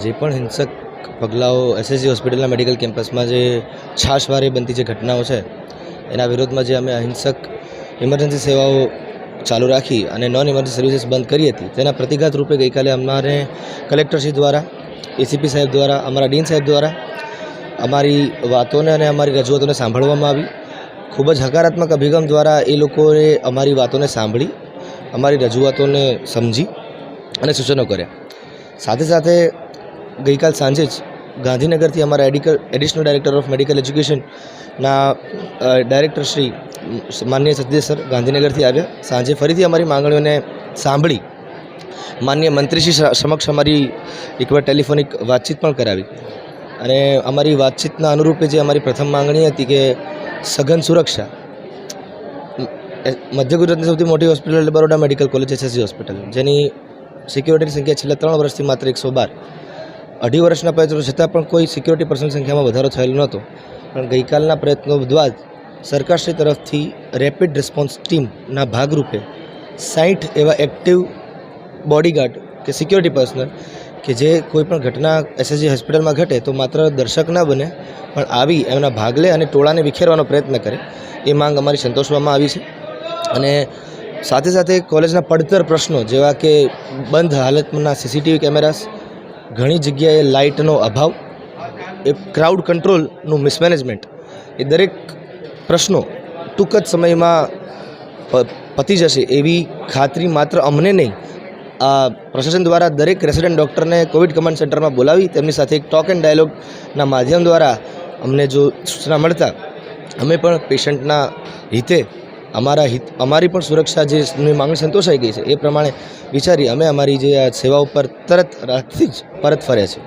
જે પણ હિંસક પગલાઓ એસએસજી હોસ્પિટલના મેડિકલ કેમ્પસમાં જે છાશવારે બનતી જે ઘટનાઓ છે એના વિરોધમાં જે અમે અહિંસક ઇમરજન્સી સેવાઓ ચાલુ રાખી અને નોન ઇમરજન્સી સર્વિસીસ બંધ કરી હતી તેના પ્રતિઘાત રૂપે ગઈકાલે અમારે કલેક્ટરશ્રી દ્વારા, એસીપી સાહેબ દ્વારા, અમારા ડીન સાહેબ દ્વારા અમારી વાતોને અને અમારી રજૂઆતોને સાંભળવામાં આવી. ખૂબ જ હકારાત્મક અભિગમ દ્વારા એ લોકોએ અમારી વાતોને સાંભળી, અમારી રજૂઆતોને સમજી અને સૂચનો કર્યા. સાથે સાથે ગઈકાલ સાંજે જ ગાંધીનગરથી અમારા એડિશનલ ડાયરેક્ટર ઓફ મેડિકલ એજ્યુકેશનના ડાયરેક્ટર શ્રી માનનીય સચદેવ સર ગાંધીનગરથી આવ્યા. સાંજે ફરીથી અમારી માંગણીઓને સાંભળી માનનીય મંત્રીશ્રી સમક્ષ અમારી એકવાર ટેલિફોનિક વાતચીત પણ કરાવી અને અમારી વાતચીતના અનુરૂપે જે અમારી પ્રથમ માંગણી હતી કે સઘન સુરક્ષા, મધ્ય ગુજરાતની સૌથી મોટી hospital Baroda medical college SSG hospital, જેની સિક્યોરિટીની સંખ્યા છેલ્લા 3 વર્ષથી માત્ર 112, 2.5 વર્ષના પ્રયત્નો છતાં પણ કોઈ સિક્યોરિટી પર્સનલ સંખ્યામાં વધારો થયેલો નહોતો. પણ ગઈકાલના પ્રયત્નો બાદ સરકારશ્રી તરફથી રેપિડ રિસ્પોન્સ ટીમના ભાગરૂપે 60 એવા એક્ટિવ બોડીગાર્ડ કે સિક્યોરિટી પર્સનલ કે જે કોઈપણ ઘટના એસએસજી હોસ્પિટલમાં ઘટે તો માત્ર દર્શક ના બને પણ આવી એમના ભાગ લે અને ટોળાને વિખેરવાનો પ્રયત્ન કરે, એ માંગ અમારી સંતોષવામાં આવી છે. અને સાથે સાથે કોલેજના પડતર પ્રશ્નો જેવા કે બંધ હાલતના સીસીટીવી કેમેરાસ, ઘણી જગ્યાએ લાઇટનો અભાવ, એ ક્રાઉડ કંટ્રોલનું મિસમેનેજમેન્ટ, એ દરેક પ્રશ્નો ટૂંક જ સમયમાં પતી જશે એવી ખાતરી માત્ર અમને નહીં, આ પ્રશાસન દ્વારા દરેક રેસિડેન્ટ ડૉક્ટરને કોવિડ કમાન્ડ સેન્ટરમાં બોલાવી તેમની સાથે એક ટોક એન્ડ ડાયલોગના માધ્યમ દ્વારા અમને જો સૂચના મળતા અમે પણ પેશન્ટના હિતે અમારી પણ સુરક્ષા જે માંગણી સંતોષાઈ ગઈ છે એ પ્રમાણે વિચારી અમે અમારી જે આ સેવાઓ પર તરત રાતથી જ પરત ફર્યા છે.